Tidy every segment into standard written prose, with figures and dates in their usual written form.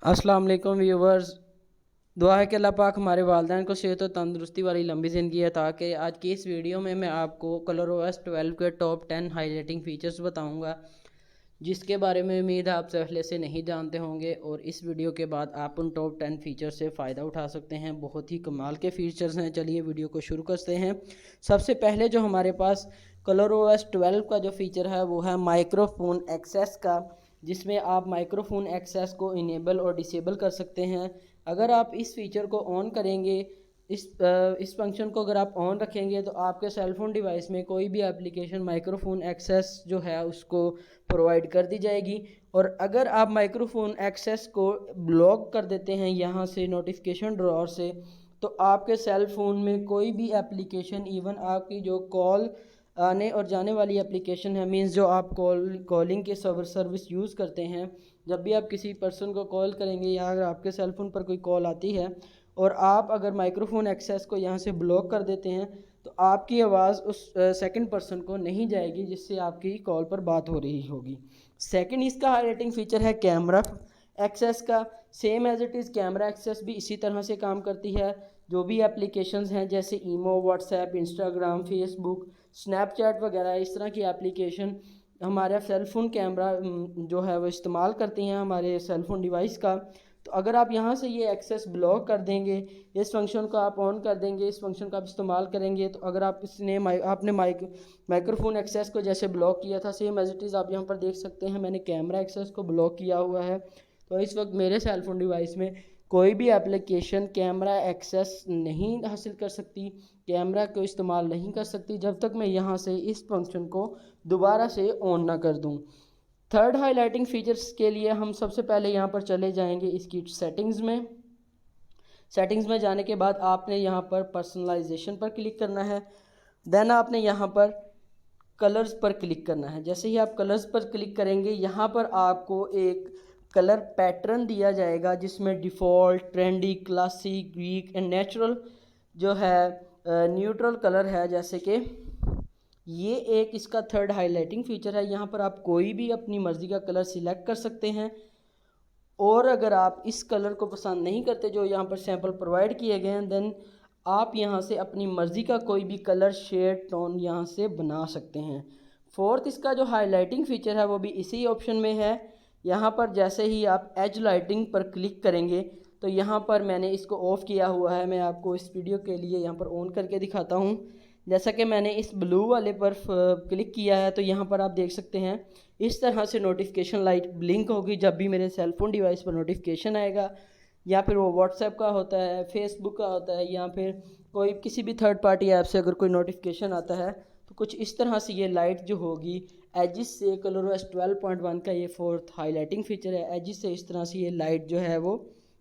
अस्सलाम वालेकुम व्यूवर्स। दुआ है कि अल्लाह पाक हमारे वालिदैन को सेहत और तंदुरुस्ती वाली लंबी ज़िंदगी है, ताकि आज की इस वीडियो में मैं आपको ColorOS 12 के टॉप 10 हाईलाइटिंग फ़ीचर्स बताऊंगा, जिसके बारे में उम्मीद है आप पहले से नहीं जानते होंगे। और इस वीडियो के बाद आप उन टॉप 10 फ़ीचर से फ़ायदा उठा सकते हैं। बहुत ही कमाल के फ़ीचर्स हैं। चलिए वीडियो को शुरू करते हैं। सबसे पहले जो हमारे पास ColorOS 12 का जो फ़ीचर है वो है माइक्रोफोन एक्सेस का, जिसमें आप माइक्रोफोन एक्सेस को इनेबल और डिसेबल कर सकते हैं। अगर आप इस फीचर को ऑन करेंगे, इस फंक्शन को अगर आप ऑन रखेंगे, तो आपके सेलफोन डिवाइस में कोई भी एप्लीकेशन माइक्रोफोन एक्सेस जो है उसको प्रोवाइड कर दी जाएगी। और अगर आप माइक्रोफोन एक्सेस को ब्लॉक कर देते हैं यहाँ से नोटिफिकेशन ड्रॉअर से, तो आपके सेल फ़ोन में कोई भी एप्लीकेशन, इवन आपकी जो कॉल आने और जाने वाली एप्लीकेशन है, मींस जो आप कॉलिंग के सर्विस यूज़ करते हैं, जब भी आप किसी पर्सन को कॉल करेंगे या अगर आपके सेल फ़ोन पर कोई कॉल आती है और आप अगर माइक्रोफोन एक्सेस को यहाँ से ब्लॉक कर देते हैं, तो आपकी आवाज़ उस सेकंड पर्सन को नहीं जाएगी जिससे आपकी कॉल पर बात हो रही होगी। सेकंड इसका हाईलाइटिंग फ़ीचर है कैमरा एक्सेस का। Same as it is camera access भी इसी तरह से काम करती है। जो भी एप्लीकेशंस हैं जैसे ईमो, व्हाट्सएप, इंस्टाग्राम, फेसबुक, स्नैपचैट वगैरह, इस तरह की एप्लीकेशन हमारा सेलफ़ोन कैमरा जो है वो इस्तेमाल करती हैं हमारे सेलफ़ोन डिवाइस का। तो अगर आप यहाँ से ये एक्सेस ब्लॉक कर देंगे, इस फंक्शन को आप ऑन कर देंगे, इस फंक्शन का आप इस्तेमाल करेंगे, तो अगर आप आपने माइक्रोफोन एक्सेस को जैसे ब्लॉक किया था, सेम एज इट इज़ आप यहाँ पर देख सकते हैं मैंने कैमरा एक्सेस को ब्लॉक किया हुआ है। तो इस वक्त मेरे सेलफ़ोन डिवाइस में कोई भी एप्लीकेशन कैमरा एक्सेस नहीं हासिल कर सकती, कैमरा को इस्तेमाल नहीं कर सकती, जब तक मैं यहाँ से इस फंक्शन को दोबारा से ऑन ना कर दूँ। थर्ड हाईलाइटिंग फीचर्स के लिए हम सबसे पहले यहाँ पर चले जाएंगे इसकी सेटिंग्स में। सेटिंग्स में जाने के बाद आपने यहाँ पर पर्सनलाइजेशन पर क्लिक करना है। देन आपने यहाँ पर कलर्स पर क्लिक करना है। जैसे ही आप कलर्स पर क्लिक करेंगे, यहाँ पर आपको एक कलर पैटर्न दिया जाएगा जिसमें default, trendy, classic, Greek and natural जो है न्यूट्रल कलर है। जैसे कि ये एक इसका थर्ड हाईलाइटिंग फीचर है। यहाँ पर आप कोई भी अपनी मर्ज़ी का कलर सिलेक्ट कर सकते हैं। और अगर आप इस कलर को पसंद नहीं करते जो यहाँ पर सैंपल प्रोवाइड किए गए हैं, देन आप यहाँ से अपनी मर्ज़ी का कोई भी कलर, शेड, टोन यहाँ से बना सकते हैं। फोर्थ इसका जो हाईलाइटिंग फ़ीचर है वो भी इसी ऑप्शन में है। यहाँ पर जैसे ही आप एज लाइटिंग पर क्लिक करेंगे, तो यहाँ पर मैंने इसको ऑफ़ किया हुआ है। मैं आपको इस वीडियो के लिए यहाँ पर ऑन करके दिखाता हूँ। जैसा कि मैंने इस ब्लू वाले पर क्लिक किया है, तो यहाँ पर आप देख सकते हैं इस तरह से नोटिफिकेशन लाइट ब्लिंक होगी जब भी मेरे सेलफ़ोन डिवाइस पर नोटिफिकेशन आएगा। या फिर वो व्हाट्सएप का होता है, फेसबुक का होता है, या फिर कोई किसी भी थर्ड पार्टी ऐप से अगर कोई नोटिफिकेशन आता है, तो कुछ इस तरह से ये लाइट जो होगी एजिस से, ColorOS 12.1 का ये फोर्थ हाईलाइटिंग फ़ीचर है, एजिस से इस तरह से ये लाइट जो है वो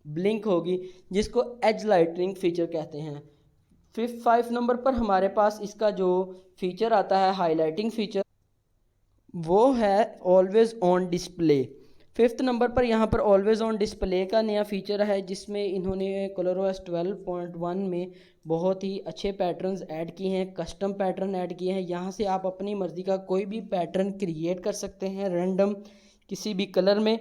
ब्लिंक होगी, जिसको एज लाइटनिंग फ़ीचर कहते हैं। 5 नंबर पर हमारे पास इसका जो फीचर आता है हाईलाइटिंग फ़ीचर, वो है always on display. 5th number पर यहाँ पर ऑलवेज़ ऑन डिस्प्ले का नया फ़ीचर है, जिसमें इन्होंने ColorOS 12.1 में बहुत ही अच्छे पैटर्न्स ऐड किए हैं, कस्टम पैटर्न ऐड किए हैं। यहाँ से आप अपनी मर्ज़ी का कोई भी पैटर्न क्रिएट कर सकते हैं रैंडम किसी भी कलर में।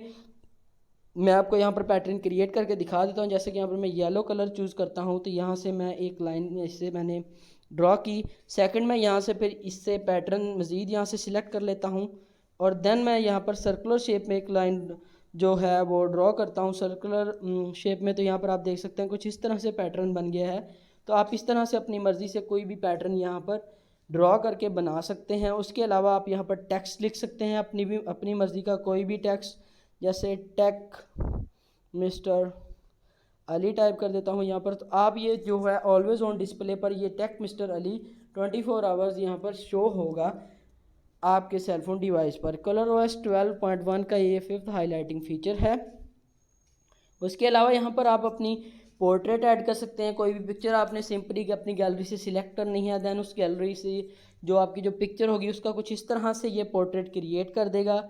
मैं आपको यहाँ पर पैटर्न क्रिएट करके दिखा देता हूँ। जैसे कि यहाँ पर मैं येलो कलर चूज़ करता हूँ, तो यहाँ से मैं एक लाइन इससे मैंने ड्रॉ की। सेकंड में यहाँ से फिर इससे पैटर्न मज़ीद यहाँ से सिलेक्ट कर लेता हूँ, और देन मैं यहाँ पर सर्कुलर शेप में एक लाइन जो है वो ड्रॉ करता हूँ सर्कुलर शेप में। तो यहाँ पर आप देख सकते हैं कुछ इस तरह से पैटर्न बन गया है। तो आप इस तरह से अपनी मर्ज़ी से कोई भी पैटर्न यहाँ पर ड्रॉ करके बना सकते हैं। उसके अलावा आप यहाँ पर टेक्स्ट लिख सकते हैं, अपनी मर्ज़ी का कोई भी टेक्स्ट। जैसे टेक मिस्टर अली टाइप कर देता हूँ यहाँ पर, तो आप ये जो है ऑलवेज़ ऑन डिस्प्ले पर ये टेक मिस्टर अली 24 आवर्स यहाँ पर शो होगा आपके सेलफोन डिवाइस पर। ColorOS 12.1 का ये 5th हाईलाइटिंग फ़ीचर है। उसके अलावा यहाँ पर आप अपनी पोर्ट्रेट ऐड कर सकते हैं। कोई भी पिक्चर आपने सिंपली अपनी गैलरी से सिलेक्ट करनी है, देन उस गैलरी से जो आपकी जो पिक्चर होगी उसका कुछ इस तरह से ये पोर्ट्रेट क्रिएट कर देगा।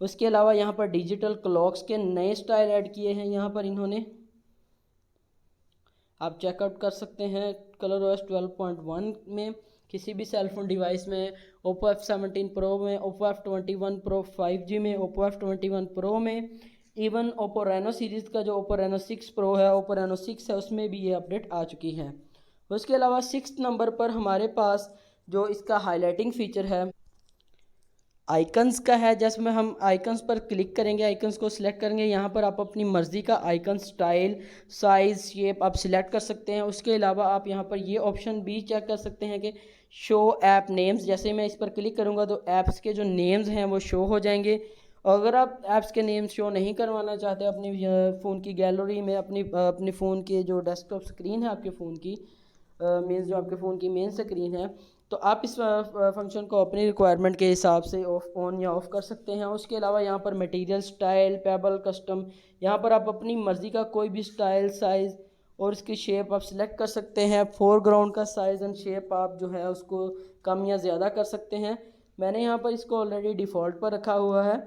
उसके अलावा यहाँ पर डिजिटल क्लॉक्स के नए स्टाइल ऐड किए हैं यहाँ पर इन्होंने, आप चेकआउट कर सकते हैं। ColorOS 12.1 में किसी भी सेलफोन डिवाइस में, Oppo F17 Pro में, Oppo F21 Pro 5G में, Oppo F21 Pro में, इवन ओप्पो रेनो सीरीज़ का जो ओप्पो रेनो 6 प्रो है, ओप्पो रेनो 6 है, उसमें भी ये अपडेट आ चुकी है। उसके अलावा 6 नंबर पर हमारे पास जो इसका हाईलाइटिंग फ़ीचर है आइकन्स का है। जैसे में हम आइकन्स पर क्लिक करेंगे, आइकन्स को सिलेक्ट करेंगे, यहाँ पर आप अपनी मर्ज़ी का आइकन स्टाइल, साइज़, शेप आप सिलेक्ट कर सकते हैं। उसके अलावा आप यहाँ पर ये ऑप्शन भी चेक कर सकते हैं कि शो ऐप नेम्स। जैसे मैं इस पर क्लिक करूँगा तो ऐप्स के जो नेम्स हैं वो शो हो जाएंगे। और अगर आप ऐप्स के नेम शो नहीं करवाना चाहते अपनी फ़ोन की गैलरी में, अपने फ़ोन के जो डेस्कटॉप स्क्रीन है आपके फ़ोन की, मीन्स जो आपके फ़ोन की मेन स्क्रीन है, तो आप इस फंक्शन को अपनी रिक्वायरमेंट के हिसाब से ऑन या ऑफ़ कर सकते हैं। उसके अलावा यहाँ पर मटेरियल, स्टाइल, पेबल, कस्टम, यहाँ पर आप अपनी मर्ज़ी का कोई भी स्टाइल, साइज़ और इसकी शेप आप सिलेक्ट कर सकते हैं। फोरग्राउंड का साइज़ एंड शेप आप जो है उसको कम या ज़्यादा कर सकते हैं। मैंने यहाँ पर इसको ऑलरेडी डिफ़ॉल्ट पर रखा हुआ है।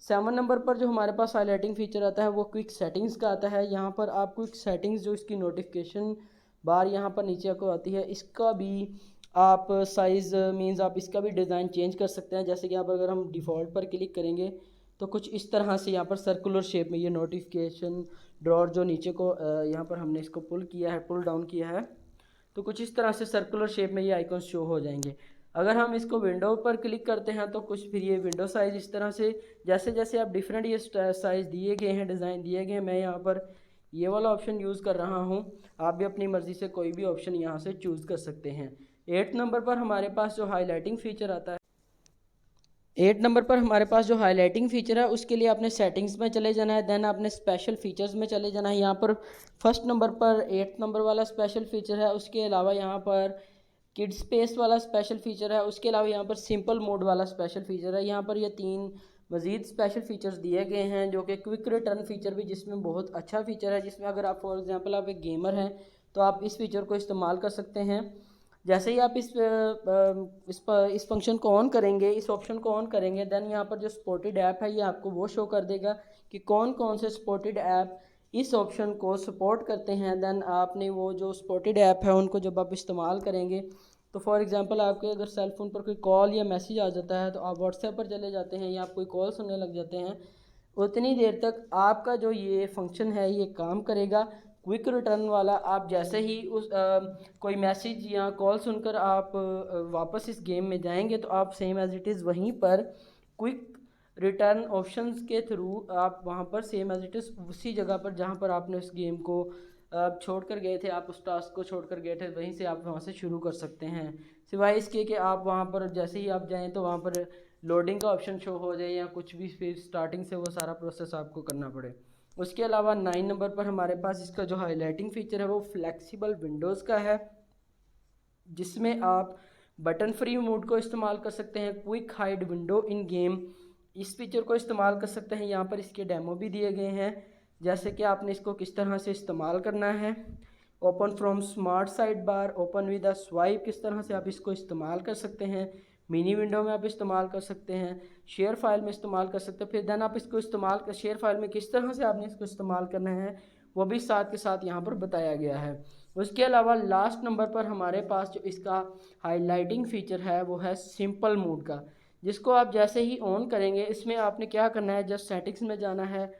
7 नंबर पर जो हमारे पास हाईलाइटिंग फ़ीचर आता है वो क्विक सेटिंग्स का आता है। यहाँ पर आप क्विक सेटिंग्स जो इसकी नोटिफिकेशन बार यहाँ पर नीचे को आती है, इसका भी आप साइज़ मीन्स आप इसका भी डिज़ाइन चेंज कर सकते हैं। जैसे कि यहाँ पर अगर हम डिफ़ॉल्ट पर क्लिक करेंगे तो कुछ इस तरह से यहाँ पर सर्कुलर शेप में ये नोटिफिकेशन ड्रॉर जो नीचे को यहाँ पर हमने इसको पुल किया है, पुल डाउन किया है, तो कुछ इस तरह से सर्कुलर शेप में ये आइकन शो हो जाएंगे। अगर हम इसको विंडो पर क्लिक करते हैं तो कुछ फिर ये विंडो साइज़ इस तरह से, जैसे जैसे आप डिफरेंट ये साइज़ दिए गए हैं, डिज़ाइन दिए गए हैं, मैं यहाँ पर ये वाला ऑप्शन यूज़ कर रहा हूँ। आप भी अपनी मर्ज़ी से कोई भी ऑप्शन यहाँ से चूज़ कर सकते हैं। 8 नंबर पर हमारे पास जो हाईलाइटिंग फ़ीचर आता है, 8 नंबर पर हमारे पास जो हाईलाइटिंग फ़ीचर है उसके लिए आपने सेटिंग्स में चले जाना है, देन आपने स्पेशल फ़ीचर्स में चले जाना है। यहाँ पर फर्स्ट नंबर पर 8 नंबर वाला स्पेशल फ़ीचर है। उसके अलावा यहाँ पर किड स्पेस वाला स्पेशल फ़ीचर है। उसके अलावा यहाँ पर सिंपल मोड वाला स्पेशल फ़ीचर है। यहाँ पर ये 3 मज़ीद स्पेशल फ़ीचर्स दिए गए हैं, जो कि क्विक रिटर्न फ़ीचर भी जिसमें बहुत अच्छा फ़ीचर है, जिसमें अगर आप फॉर एग्ज़ाम्पल आप एक गेमर हैं तो आप इस फ़ीचर को इस्तेमाल कर सकते हैं। जैसे ही आप इस फंक्शन को ऑन करेंगे, इस ऑप्शन को ऑन करेंगे, देन यहाँ पर जो सपोर्टेड ऐप है ये आपको वो शो कर देगा कि कौन कौन से सपोर्टेड ऐप इस ऑप्शन को सपोर्ट करते हैं। देन आपने वो जो सपोर्टेड ऐप है उनको जब आप इस्तेमाल करेंगे तो फॉर एग्जांपल आपके अगर सेल फ़ोन पर कोई कॉल या मैसेज आ जाता है तो आप व्हाट्सएप पर चले जाते हैं या आप कोई कॉल सुनने लग जाते हैं, उतनी देर तक आपका जो ये फंक्शन है ये काम करेगा क्विक रिटर्न वाला। आप जैसे ही उस कोई मैसेज या कॉल सुनकर आप वापस इस गेम में जाएंगे तो आप सेम एज़ इट इज़ वहीं पर क्विक रिटर्न ऑप्शंस के थ्रू आप वहाँ पर सेम एज़ इट इज़ उसी जगह पर जहाँ पर आपने उस गेम को छोड़ कर गए थे, आप उस टास्क को छोड़ कर गए थे, वहीं से आप वहाँ से शुरू कर सकते हैं। सिवाय इसके कि आप वहाँ पर जैसे ही आप जाएँ तो वहाँ पर लोडिंग का ऑप्शन शो हो जाए या कुछ भी फिर स्टार्टिंग से वो सारा प्रोसेस आपको करना पड़े। उसके अलावा 9 नंबर पर हमारे पास इसका जो हाईलाइटिंग फ़ीचर है वो फ्लेक्सिबल विंडोज़ का है, जिसमें आप बटन फ्री मोड को इस्तेमाल कर सकते हैं, quick hide window in game इस फीचर को इस्तेमाल कर सकते हैं। यहाँ पर इसके डेमो भी दिए गए हैं, जैसे कि आपने इसको किस तरह से इस्तेमाल करना है। Open from smart side bar, open with a swipe, किस तरह से आप इसको इस्तेमाल कर सकते हैं। मिनी विंडो में आप इस्तेमाल कर सकते हैं, शेयर फाइल में इस्तेमाल कर सकते हैं। फिर देन आप इसको इस्तेमाल कर शेयर फाइल में किस तरह से आपने इसको इस्तेमाल करना है वो भी साथ के साथ यहाँ पर बताया गया है। उसके अलावा लास्ट नंबर पर हमारे पास जो इसका हाईलाइटिंग फ़ीचर है वो है सिंपल मोड का, जिसको आप जैसे ही ऑन करेंगे इसमें आपने क्या करना है, जस्ट सेटिंग्स में जाना है।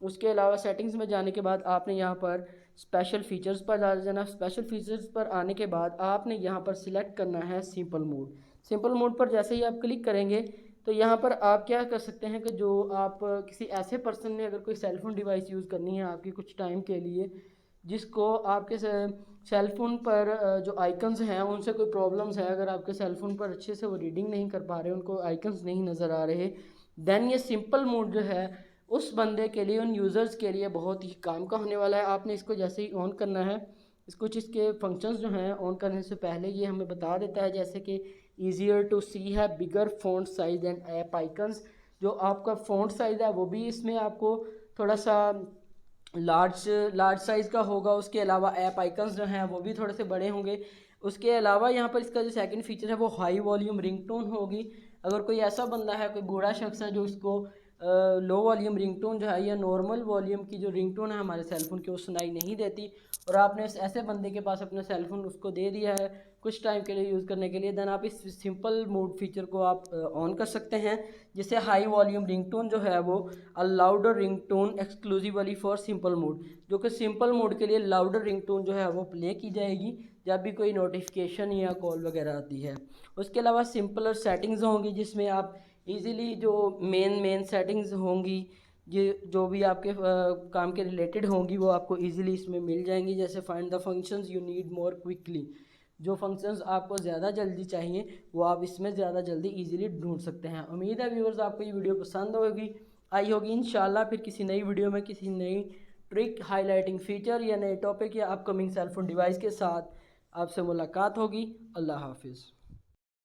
उसके अलावा सेटिंग्स में जाने के बाद आपने यहाँ पर स्पेशल फ़ीचर्स पर आ जाना। स्पेशल फ़ीचर्स पर आने के बाद आपने यहाँ पर सिलेक्ट करना है सिंपल मोड। सिंपल मोड पर जैसे ही आप क्लिक करेंगे तो यहाँ पर आप क्या कर सकते हैं कि जो आप किसी ऐसे पर्सन ने अगर कोई सेलफ़ोन डिवाइस यूज़ करनी है आपकी कुछ टाइम के लिए, जिसको आपके सेल फ़ोन पर जो आइकन्स हैं उनसे कोई प्रॉब्लम्स है, अगर आपके सेल फ़ोन पर अच्छे से वो रीडिंग नहीं कर पा रहे, उनको आइकन्स नहीं नज़र आ रहे, देन ये सिंपल मोड जो है उस बंदे के लिए, उन यूज़र्स के लिए बहुत ही काम का होने वाला है। आपने इसको जैसे ही ऑन करना है, कुछ इसके फंक्शंस जो हैं ऑन करने से पहले ये हमें बता देता है, जैसे कि ईजियर टू सी है, bigger font size and app icons. जो आपका फ़ॉन्ट साइज़ है वो भी इसमें आपको थोड़ा सा लार्ज साइज़ का होगा। उसके अलावा ऐप आइकन्स जो हैं वो भी थोड़े से बड़े होंगे। उसके अलावा यहाँ पर इसका जो सेकंड फीचर है वो हाई वॉल्यूम रिंगटोन होगी। अगर कोई ऐसा बंदा है, कोई बूढ़ा शख्स है जो इसको लो वॉल्यूम रिंगटोन जो है या नॉर्मल वॉल्यूम की जो रिंगटोन है हमारे सेलफ़ोन की वो सुनाई नहीं देती, और आपने ऐसे बंदे के पास अपना सेलफ़ोन उसको दे दिया है कुछ टाइम के लिए यूज़ करने के लिए, देन आप इस सिंपल मोड फीचर को आप ऑन कर सकते हैं, जिससे हाई वॉल्यूम रिंगटोन जो है वो louder ringtone exclusively for simple mode, जो कि सिंपल मोड के लिए लाउडर रिंगटोन जो है वो प्ले की जाएगी जब भी कोई नोटिफिकेशन या कॉल वगैरह आती है। उसके अलावा सिंपलर सेटिंग्स होंगी, जिसमें आप इजीली जो मेन सेटिंग्स होंगी, ये जो भी आपके काम के रिलेटेड होंगी, वो आपको इजीली इसमें मिल जाएंगी। जैसे find the functions you need more quickly, जो फंक्शंस आपको ज़्यादा जल्दी चाहिए वो आप इसमें ज़्यादा जल्दी इजीली ढूंढ सकते हैं। उम्मीद है व्यूअर्स आपको ये वीडियो पसंद आई होगी। इंशाल्लाह फिर किसी नई वीडियो में किसी नई ट्रिक, हाईलाइटिंग फीचर या नए टॉपिक या अपकमिंग सेल फोन डिवाइस के साथ आपसे मुलाकात होगी। अल्लाह हाफिज़।